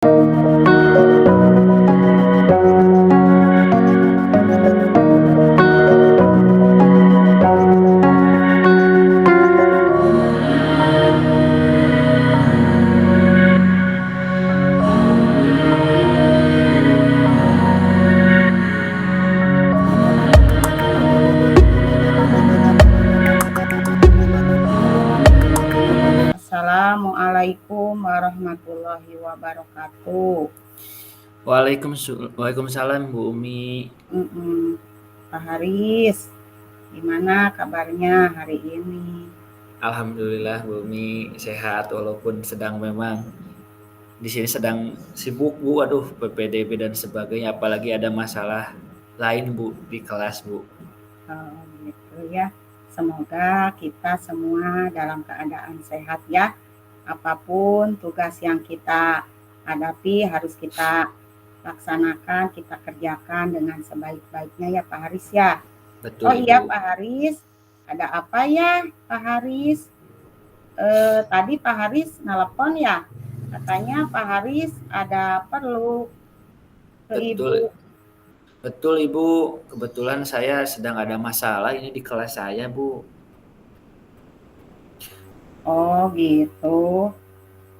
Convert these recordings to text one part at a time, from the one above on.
Assalamualaikum warahmatullahi wabarakatuh. Waalaikumsalam Bu Umi. Pak Haris, gimana kabarnya hari ini? Alhamdulillah Bu Umi sehat walaupun memang di sini sedang sibuk Bu. Aduh, PPDB dan sebagainya, apalagi ada masalah lain Bu di kelas Bu. Gitu ya. Semoga kita semua dalam keadaan sehat ya. Apapun tugas yang kita hadapi harus kita laksanakan, kita kerjakan dengan sebaik-baiknya ya Pak Haris ya. Betul Oh iya Ibu. Pak Haris, ada apa ya Pak Haris? Tadi Pak Haris nelpon ya, katanya Pak Haris ada perlu ke Betul. Ibu. Betul Ibu, kebetulan saya sedang ada masalah ini di kelas saya Bu. Oh gitu.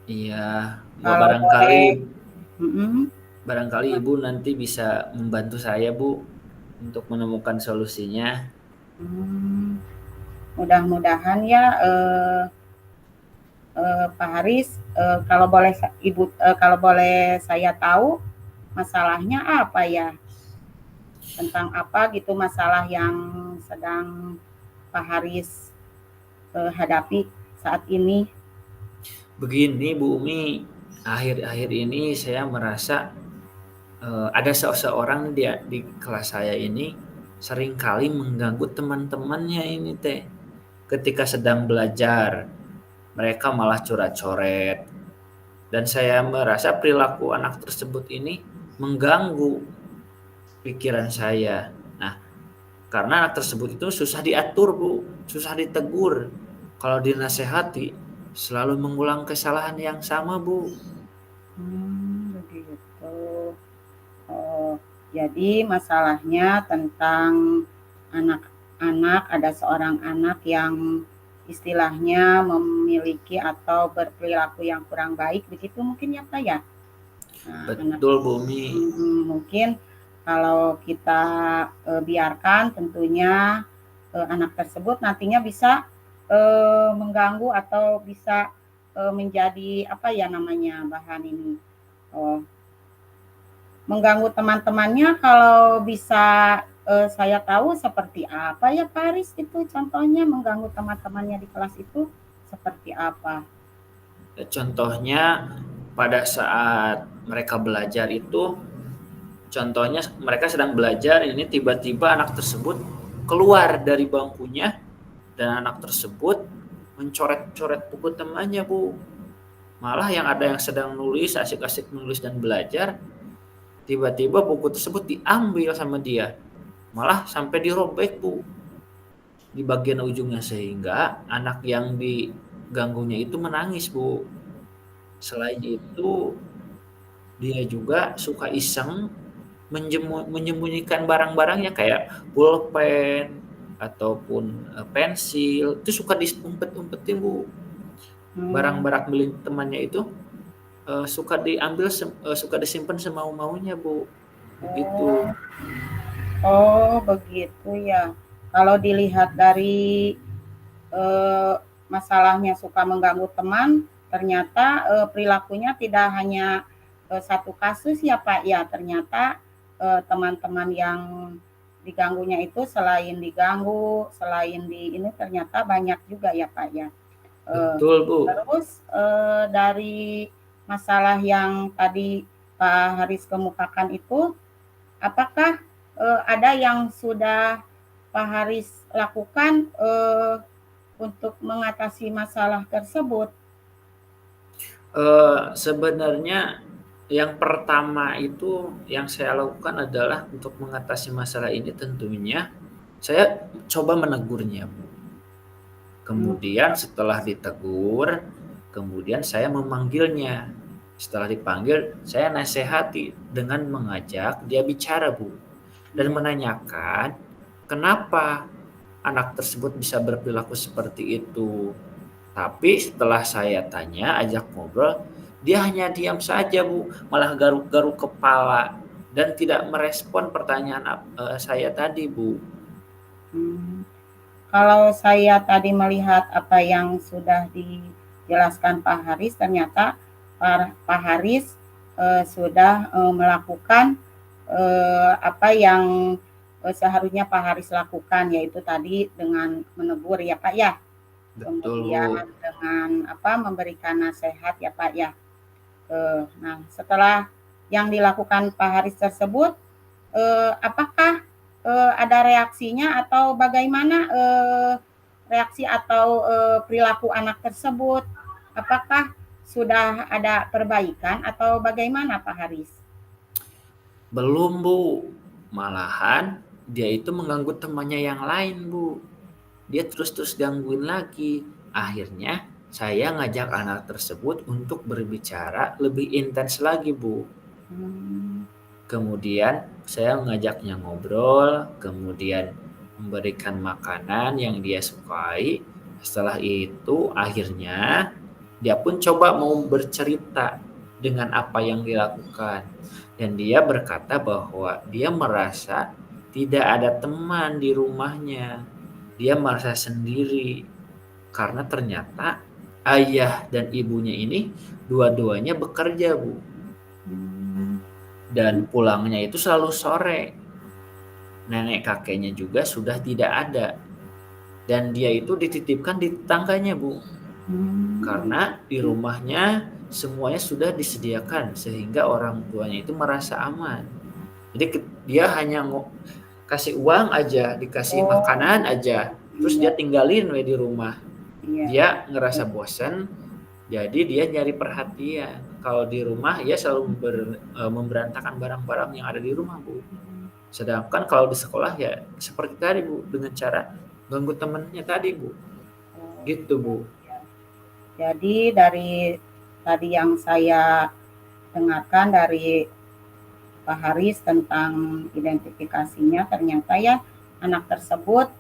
Iya, Kalau barangkali boleh, mm-mm. barangkali Ibu nanti bisa membantu saya Bu untuk menemukan solusinya. Mudah-mudahan ya Pak Haris, kalau boleh Ibu, kalau boleh saya tahu masalahnya apa ya? Tentang apa gitu masalah yang sedang Pak Haris hadapi saat ini? Begini Bu Umi, akhir-akhir ini saya merasa ada seseorang di kelas saya ini seringkali mengganggu teman-temannya ini teh. Ketika sedang belajar, mereka malah coret-coret. Dan saya merasa perilaku anak tersebut ini mengganggu pikiran saya. Nah, karena anak tersebut itu susah diatur Bu, susah ditegur. Kalau dinasehati, selalu mengulang kesalahan yang sama Bu. Begitu. Oh, jadi masalahnya tentang anak-anak, ada seorang anak yang istilahnya memiliki atau berperilaku yang kurang baik, begitu mungkin ya Pak ya? Nah, anak Betul Bu Umi. mungkin kalau kita biarkan tentunya anak tersebut nantinya bisa mengganggu atau bisa menjadi apa ya namanya bahan ini, oh, mengganggu teman-temannya. Kalau bisa saya tahu seperti apa ya Pak Haris itu contohnya mengganggu teman-temannya di kelas itu seperti apa? Contohnya pada saat mereka belajar itu, contohnya mereka sedang belajar, ini tiba-tiba anak tersebut keluar dari bangkunya dan anak tersebut mencoret-coret buku temannya Bu. Malah yang ada yang sedang nulis, asik-asik nulis dan belajar, tiba-tiba buku tersebut diambil sama dia. Malah sampai dirobek Bu di bagian ujungnya, sehingga anak yang diganggunya itu menangis Bu. Selain itu, dia juga suka iseng menyembunyikan barang-barangnya kayak pulpen ataupun pensil, itu suka diumpet-umpetin Bu. Barang-barang milik temannya itu suka diambil, suka disimpan semau-maunya Bu. Begitu. Oh, oh begitu ya. Kalau dilihat dari eh, masalahnya suka mengganggu teman, ternyata perilakunya tidak hanya satu kasus ya Pak ya. Ternyata teman-teman yang diganggunya itu selain diganggu, selain di ini ternyata banyak juga ya Pak ya. Eh, Betul Bu. Terus dari masalah yang tadi Pak Haris kemukakan itu, apakah ada yang sudah Pak Haris lakukan untuk mengatasi masalah tersebut? Sebenarnya yang pertama itu yang saya lakukan adalah untuk mengatasi masalah ini, tentunya saya coba menegurnya Bu. Hmm, Kemudian setelah ditegur, kemudian saya memanggilnya. Setelah dipanggil, saya nasihati dengan mengajak dia bicara, Bu, dan Iya. menanyakan kenapa anak tersebut bisa berperilaku seperti itu. Tapi setelah saya tanya, ajak ngobrol, dia hanya diam saja, Bu, malah garuk-garuk kepala dan tidak merespon pertanyaan saya tadi, Bu. Hmm. Kalau saya tadi melihat apa yang sudah dijelaskan Pak Haris, ternyata Pak Haris sudah melakukan apa yang seharusnya Pak Haris lakukan, yaitu tadi dengan menegur ya Pak ya, Betul, Bu. kemudian dengan apa memberikan nasihat ya Pak ya. Nah, setelah yang dilakukan Pak Haris tersebut, apakah ada reaksinya atau bagaimana reaksi atau perilaku anak tersebut? Apakah sudah ada perbaikan atau bagaimana Pak Haris? Belum, Bu. Malahan dia itu mengganggu temannya yang lain, Bu. Dia terus-terus gangguin lagi. Akhirnya saya ngajak anak tersebut untuk berbicara lebih intens lagi, Bu. Hmm. Kemudian saya mengajaknya ngobrol, kemudian memberikan makanan yang dia sukai. Setelah itu akhirnya dia pun coba mau bercerita dengan apa yang dilakukan. Dan dia berkata bahwa dia merasa tidak ada teman di rumahnya. Dia merasa sendiri karena ternyata ayah dan ibunya ini dua-duanya bekerja, Bu. Hmm. Dan pulangnya itu selalu sore. Nenek kakeknya juga sudah tidak ada. Dan dia itu dititipkan di tetangganya, Bu. Hmm. Karena di rumahnya semuanya sudah disediakan sehingga orang tuanya itu merasa aman. Jadi dia hanya kasih uang aja, dikasih Oh, makanan aja, terus iya, dia tinggalin di rumah. iya. Dia ngerasa bosan, jadi dia nyari perhatian. Kalau di rumah ya selalu memberantakan barang-barang yang ada di rumah, Bu. Sedangkan kalau di sekolah ya seperti tadi, Bu, dengan cara ganggu temennya tadi, Bu. Oh, Gitu, iya, Bu. iya. Jadi dari tadi yang saya dengarkan dari Pak Haris tentang identifikasinya, ternyata ya anak tersebut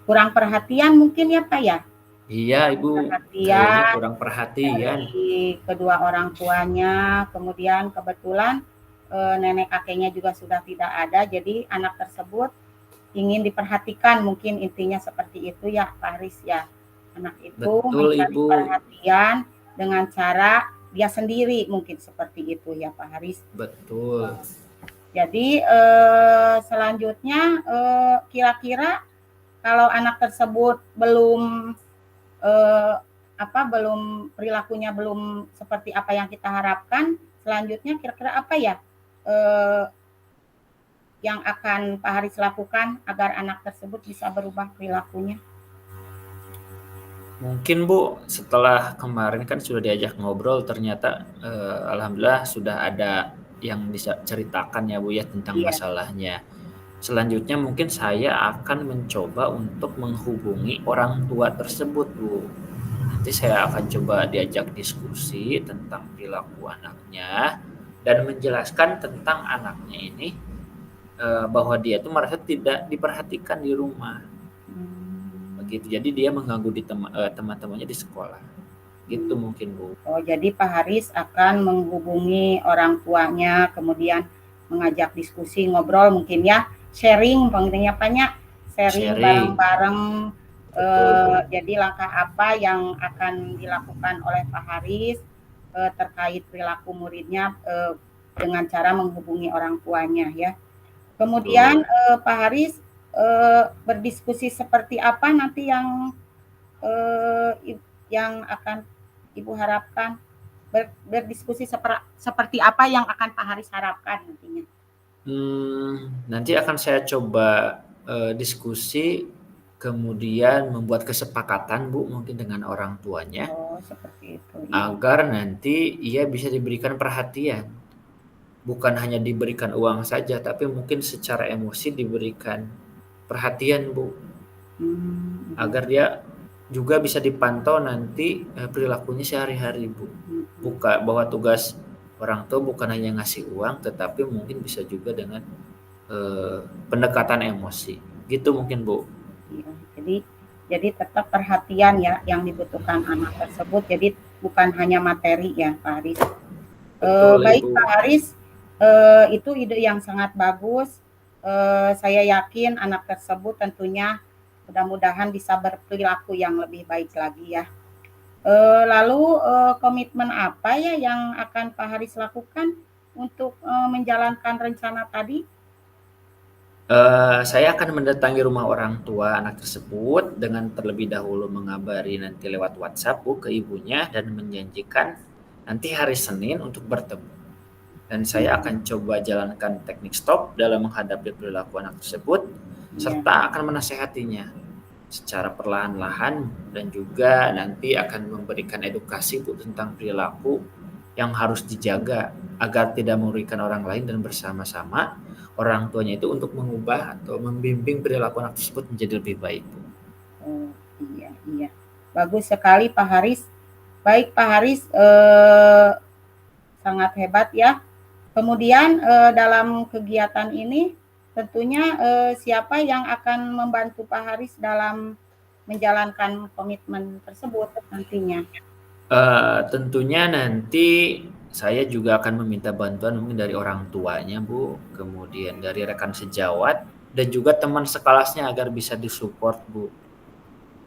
kurang perhatian mungkin ya Pak ya, Iya, Ibu. Kayaknya perhatian kurang perhatian. dari kedua orang tuanya, kemudian kebetulan nenek kakeknya juga sudah tidak ada, jadi anak tersebut ingin diperhatikan, mungkin intinya seperti itu ya Pak Haris ya. Anak itu Betul, mencari Ibu. perhatian dengan cara dia sendiri, mungkin seperti itu ya Pak Haris. Betul. Jadi selanjutnya kira-kira kalau anak tersebut belum eh, belum perilakunya belum seperti apa yang kita harapkan, selanjutnya kira-kira apa ya eh, yang akan Pak Haris lakukan agar anak tersebut bisa berubah perilakunya? Mungkin, Bu, setelah kemarin kan sudah diajak ngobrol ternyata alhamdulillah sudah ada yang bisa ceritakan ya, Bu, ya tentang Iya. masalahnya. Selanjutnya mungkin saya akan mencoba untuk menghubungi orang tua tersebut, Bu. Nanti saya akan coba diajak diskusi tentang perilaku anaknya dan menjelaskan tentang anaknya ini bahwa dia tuh merasa tidak diperhatikan di rumah. Hmm. Begitu. Jadi dia mengganggu di teman-temannya di sekolah. Gitu Hmm. mungkin, Bu. Oh, jadi Pak Haris akan menghubungi orang tuanya, kemudian mengajak diskusi, ngobrol mungkin ya, sharing pentingnya banyak, sharing Sharing. bareng-bareng. Betul, Bu. Jadi langkah apa yang akan dilakukan oleh Pak Haris terkait perilaku muridnya dengan cara menghubungi orang tuanya ya. Kemudian Betul. Pak Haris berdiskusi seperti apa nanti yang akan Ibu harapkan berdiskusi seperti apa yang akan Pak Haris harapkan nantinya? Nanti akan saya coba diskusi, kemudian membuat kesepakatan, Bu, mungkin dengan orang tuanya, Oh, seperti itu. Iya. agar nanti ia bisa diberikan perhatian. Bukan hanya diberikan uang saja, tapi mungkin secara emosi diberikan perhatian, Bu. Iya. Agar dia juga bisa dipantau nanti perilakunya sehari-hari, Bu. Bahwa tugas orang tua bukan hanya ngasih uang, tetapi mungkin bisa juga dengan pendekatan emosi. Gitu mungkin, Bu. Iya, jadi tetap perhatian ya yang dibutuhkan anak tersebut. Jadi bukan hanya materi ya, Pak Haris. Betul, Baik Ibu. Pak Haris, itu ide yang sangat bagus. Saya yakin anak tersebut tentunya mudah-mudahan bisa berperilaku yang lebih baik lagi ya. Lalu komitmen apa ya yang akan Pak Haris lakukan untuk menjalankan rencana tadi? Saya akan mendatangi rumah orang tua anak tersebut dengan terlebih dahulu mengabari nanti lewat WhatsApp, Bu, ke ibunya dan menjanjikan nanti hari Senin untuk bertemu. Dan saya akan coba jalankan teknik stop dalam menghadapi perilaku anak tersebut, Iya. serta akan menasehatinya secara perlahan-lahan dan juga nanti akan memberikan edukasi, Bu, tentang perilaku yang harus dijaga agar tidak merugikan orang lain dan bersama-sama orang tuanya itu untuk mengubah atau membimbing perilaku anak tersebut menjadi lebih baik, Bu. Oh, iya, iya. Bagus sekali Pak Haris. Baik Pak Haris, sangat hebat ya. Kemudian dalam kegiatan ini tentunya siapa yang akan membantu Pak Haris dalam menjalankan komitmen tersebut nantinya? Tentunya nanti saya juga akan meminta bantuan mungkin dari orang tuanya, Bu, kemudian dari rekan sejawat dan juga teman sekelasnya agar bisa disupport, Bu.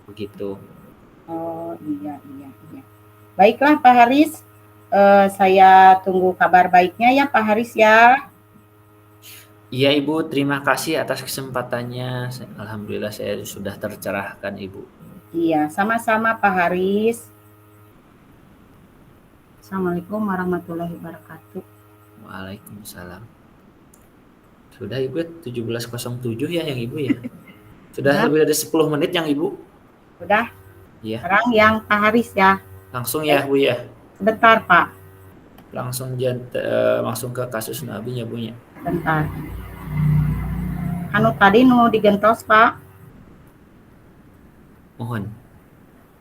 Begitu. Oh iya, iya, iya. Baiklah Pak Haris, saya tunggu kabar baiknya ya Pak Haris ya. Iya, Ibu, terima kasih atas kesempatannya. Alhamdulillah saya sudah tercerahkan, Ibu. Iya, sama-sama Pak Haris. Assalamualaikum warahmatullahi wabarakatuh. Waalaikumsalam. Sudah, Ibu, 17.07 ya yang Ibu ya? Sudah Sudah, lebih dari 10 menit yang Ibu? sudah. Iya. Sekarang yang Pak Haris ya. Langsung ya, Bu ya? Sebentar Pak, Langsung ke kasus Nabi ya, Bu ya? sebentar. Anu tadi nu digentos Pak. Mohon.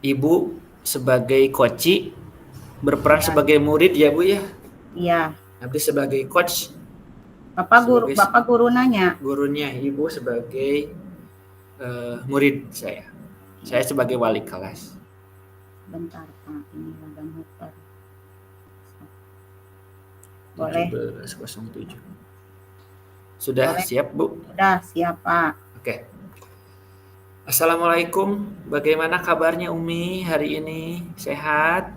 Ibu sebagai koci berperan Ya, sebagai murid ya, Bu ya? iya. Abdi sebagai coach, Bapak sebagai guru nanya. gurunya, Ibu sebagai murid saya. Saya sebagai wali kelas. Sebentar Pak, ini ada muter. Boleh. 17.07. Sudah Boleh. siap, Bu? Sudah siap Pak. Oke. Assalamualaikum. Bagaimana kabarnya Umi hari ini? Sehat?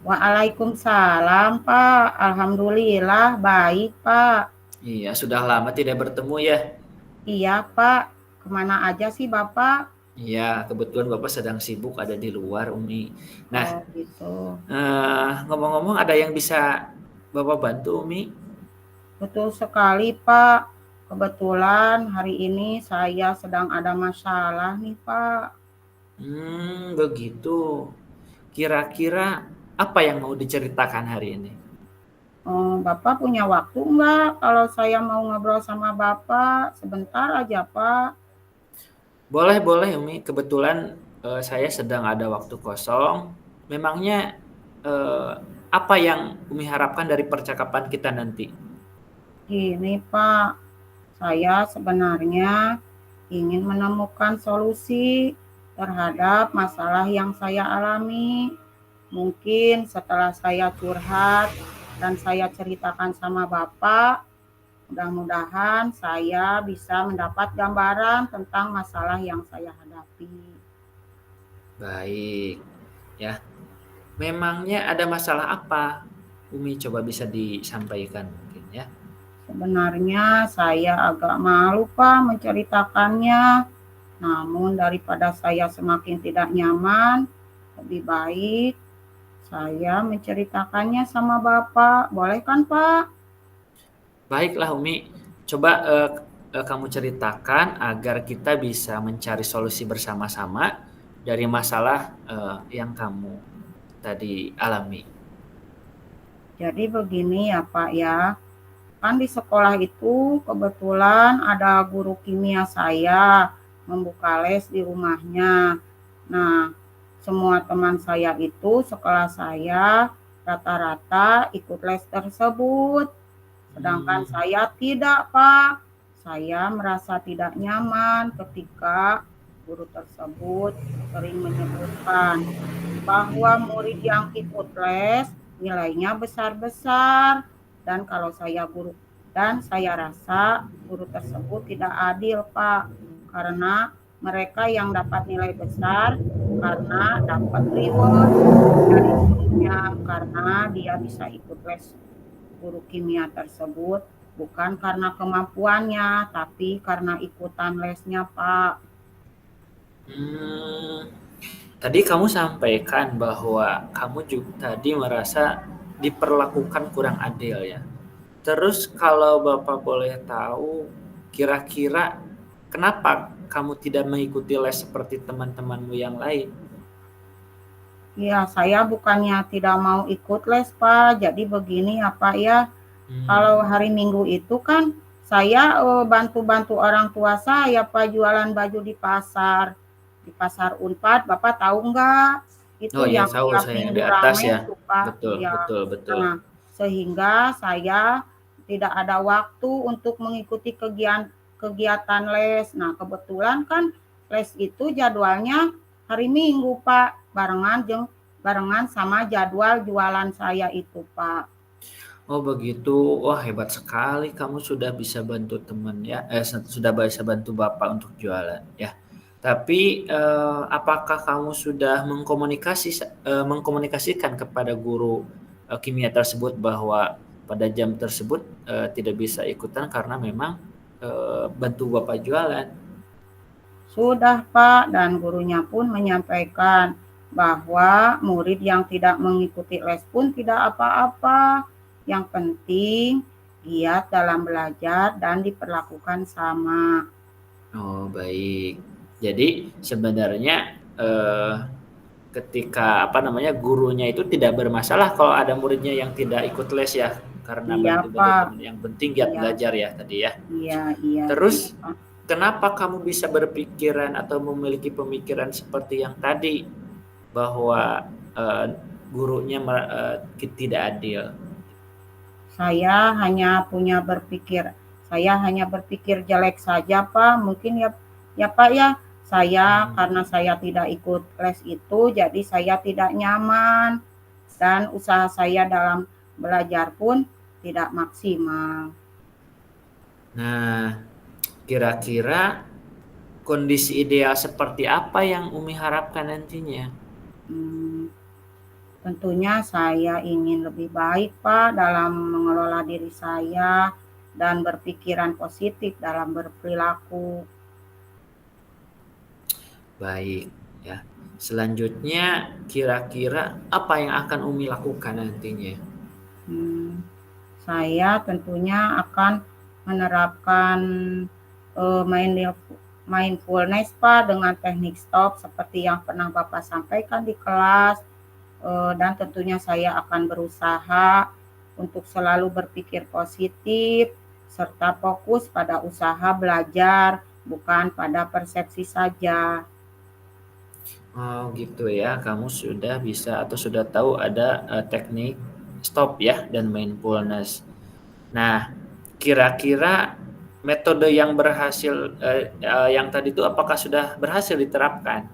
Waalaikumsalam Pak. Alhamdulillah baik Pak. Iya, sudah lama tidak bertemu ya. Iya Pak. Kemana aja sih Bapak? Iya, kebetulan Bapak sedang sibuk ada di luar, Umi. Nah, Oh gitu. ngomong-ngomong ada yang bisa Bapak bantu, Umi? Betul sekali Pak. Kebetulan hari ini saya sedang ada masalah nih Pak. Begitu. Kira-kira apa yang mau diceritakan hari ini? Bapak punya waktu nggak kalau saya mau ngobrol sama Bapak? Sebentar aja Pak. Boleh, boleh, Umi. Kebetulan saya sedang ada waktu kosong. Memangnya apa yang Umi harapkan dari percakapan kita nanti? Gini Pak, saya sebenarnya ingin menemukan solusi terhadap masalah yang saya alami. Mungkin setelah saya curhat dan saya ceritakan sama Bapak, mudah-mudahan saya bisa mendapat gambaran tentang masalah yang saya hadapi. Baik, ya. Memangnya ada masalah apa? Umi coba bisa disampaikan mungkin ya. Sebenarnya saya agak malu Pak menceritakannya, namun daripada saya semakin tidak nyaman, lebih baik saya menceritakannya sama Bapak. Boleh kan Pak? Baiklah Umi, coba kamu ceritakan agar kita bisa mencari solusi bersama-sama dari masalah yang kamu tadi alami. Jadi begini ya Pak ya, kan di sekolah itu kebetulan ada guru kimia saya membuka les di rumahnya. Nah, semua teman saya itu sekelas saya rata-rata ikut les tersebut. Sedangkan saya tidak, Pak. Saya merasa tidak nyaman ketika guru tersebut sering menyebutkan bahwa murid yang ikut les nilainya besar-besar, dan saya rasa guru tersebut tidak adil, Pak, karena mereka yang dapat nilai besar karena dapat reward dari gurunya, karena dia bisa ikut les guru kimia tersebut bukan karena kemampuannya, tapi karena ikutan lesnya, Pak. Tadi kamu sampaikan bahwa kamu juga tadi merasa diperlakukan kurang adil ya. Terus kalau Bapak boleh tahu, kira-kira kenapa kamu tidak mengikuti les seperti teman-temanmu yang lain? Ya, saya bukannya tidak mau ikut les, Pak. Jadi begini ya, Pak ya. Kalau hari Minggu itu kan saya bantu-bantu orang tua saya, Pak, jualan baju di pasar. Di pasar Unpad, Bapak tahu nggak? Oh Itu ya, yang tahu tiap saya yang di minggu atas rame ya. tuh, Pak. Betul, Iya. betul, betul. Nah, sehingga saya tidak ada waktu untuk mengikuti kegiatan les. Nah, kebetulan kan les itu jadwalnya hari Minggu, Pak, barengan sama jadwal jualan saya itu, Pak. Oh begitu, wah hebat sekali kamu sudah bisa bantu teman ya, sudah bisa bantu Bapak untuk jualan ya. Tapi apakah kamu sudah mengkomunikasikan kepada guru kimia tersebut bahwa pada jam tersebut tidak bisa ikutan karena memang bantu Bapak jualan? Sudah, Pak, dan gurunya pun menyampaikan bahwa murid yang tidak mengikuti les pun tidak apa-apa. Yang penting giat dalam belajar dan diperlakukan sama. Oh baik. Jadi sebenarnya ketika gurunya itu tidak bermasalah kalau ada muridnya yang tidak ikut les ya, karena Iya, bantu-bantu Pak. teman. Yang penting giat Iya, belajar ya tadi ya. iya, iya, iya, Terus Pak. kenapa kamu bisa berpikiran atau memiliki pemikiran seperti yang tadi bahwa gurunya tidak adil? Saya hanya berpikir jelek saja, Pak. Mungkin ya Pak ya. Karena saya tidak ikut les itu, jadi saya tidak nyaman dan usaha saya dalam belajar pun tidak maksimal. Nah, kira-kira kondisi ideal seperti apa yang Umi harapkan nantinya? Tentunya saya ingin lebih baik, Pak, dalam mengelola diri saya dan berpikiran positif dalam berperilaku. Baik, ya. Selanjutnya, kira-kira apa yang akan Umi lakukan nantinya? Saya tentunya akan menerapkan mindfulness, Pak, dengan teknik stop seperti yang pernah Bapak sampaikan di kelas. Dan tentunya saya akan berusaha untuk selalu berpikir positif serta fokus pada usaha belajar, bukan pada persepsi saja. Oh gitu ya, kamu sudah bisa atau sudah tahu ada teknik stop ya dan mindfulness. Nah, kira-kira metode yang berhasil yang tadi itu apakah sudah berhasil diterapkan?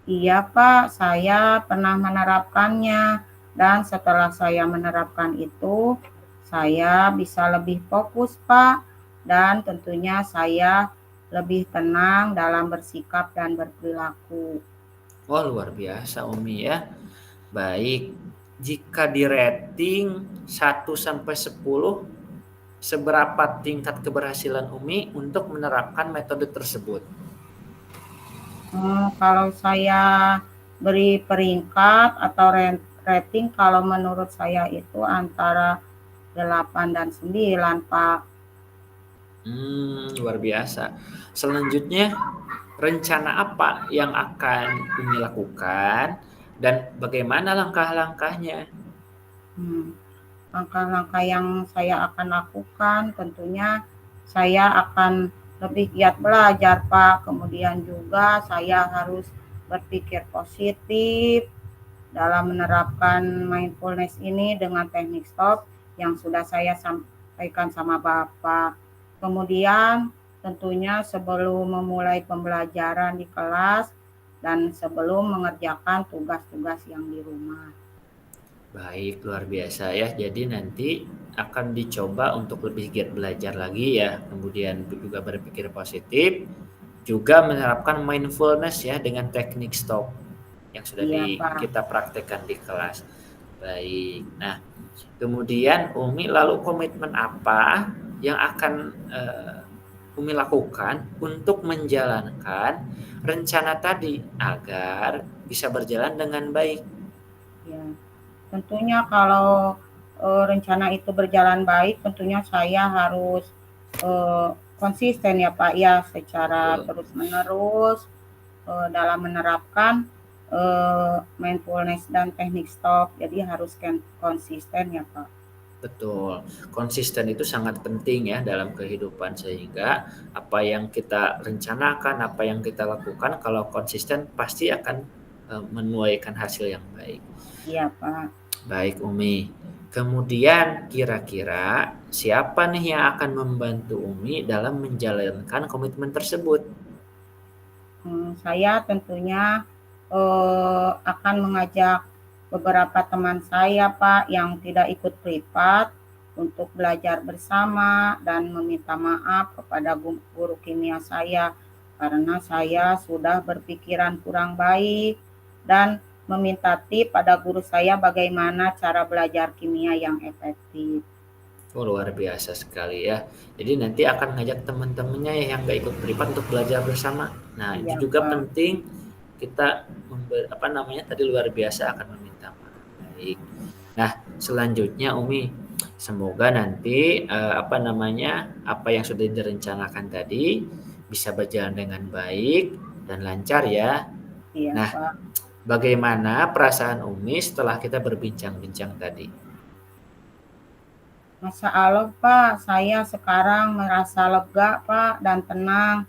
Iya, Pak, saya pernah menerapkannya, dan setelah saya menerapkan itu, saya bisa lebih fokus, Pak, dan tentunya saya lebih tenang dalam bersikap dan berperilaku. Oh luar biasa Umi ya. Baik, jika di rating 1 sampai 10, seberapa tingkat keberhasilan Umi untuk menerapkan metode tersebut? Kalau saya beri peringkat atau rating, kalau menurut saya itu antara 8 dan 9, Pak. Luar biasa. Selanjutnya, rencana apa yang akan Umi lakukan dan bagaimana langkah-langkahnya? Langkah-langkah yang saya akan lakukan tentunya saya akan lebih giat belajar, Pak. Kemudian juga saya harus berpikir positif dalam menerapkan mindfulness ini dengan teknik stop yang sudah saya sampaikan sama Bapak. Kemudian tentunya sebelum memulai pembelajaran di kelas dan sebelum mengerjakan tugas-tugas yang di rumah. Baik, luar biasa ya. Jadi nanti akan dicoba untuk lebih giat belajar lagi ya. Kemudian juga berpikir positif, juga menerapkan mindfulness ya dengan teknik stop yang sudah Iya, Pak. kita praktekkan di kelas. Baik. Nah, kemudian Umi lalu komitmen apa yang akan Umi lakukan untuk menjalankan rencana tadi agar bisa berjalan dengan baik? Ya, tentunya kalau rencana itu berjalan baik, tentunya saya harus konsisten ya Pak ya, secara Betul. terus-menerus dalam menerapkan mindfulness dan teknik stop. Jadi harus konsisten ya Pak. Betul, konsisten itu sangat penting ya dalam kehidupan sehingga apa yang kita rencanakan, apa yang kita lakukan kalau konsisten pasti akan menuaikan hasil yang baik. Iya Pak. Baik Umi, kemudian kira-kira siapa nih yang akan membantu Umi dalam menjalankan komitmen tersebut? Saya tentunya akan mengajak beberapa teman saya Pak yang tidak ikut privat untuk belajar bersama dan meminta maaf kepada guru kimia saya karena saya sudah berpikiran kurang baik dan meminta tip pada guru saya bagaimana cara belajar kimia yang efektif. Oh, luar biasa sekali ya. Jadi nanti akan ngajak teman-temannya ya yang nggak ikut privat untuk belajar bersama. Nah, Iya itu juga Pak. penting kita tadi luar biasa akan meminta maaf. Baik. Nah, selanjutnya Umi, semoga nanti apa yang sudah direncanakan tadi bisa berjalan dengan baik dan lancar ya. Iya Nah, Pak. bagaimana perasaan Umi setelah kita berbincang-bincang tadi? Masya Allah Pak, saya sekarang merasa lega Pak dan tenang.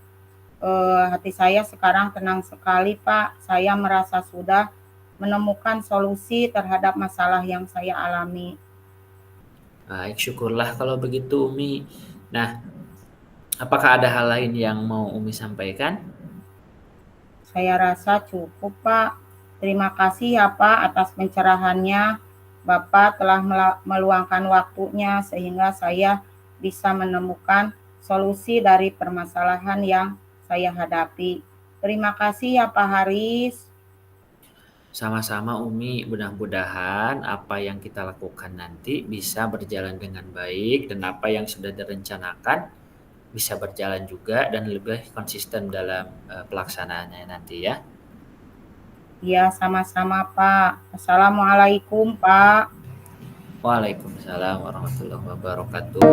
Hati saya sekarang tenang sekali Pak. Saya merasa sudah menemukan solusi terhadap masalah yang saya alami. Baik, syukurlah kalau begitu Umi. Nah, apakah ada hal lain yang mau Umi sampaikan? Saya rasa cukup Pak. Terima kasih ya Pak atas pencerahannya. Bapak telah meluangkan waktunya sehingga saya bisa menemukan solusi dari permasalahan yang saya hadapi. Terima kasih ya Pak Haris. Sama-sama Umi, mudah-mudahan apa yang kita lakukan nanti bisa berjalan dengan baik dan apa yang sudah direncanakan bisa berjalan juga dan lebih konsisten dalam pelaksanaannya nanti ya. Ya, sama-sama Pak. Assalamualaikum Pak. Waalaikumsalam warahmatullahi wabarakatuh.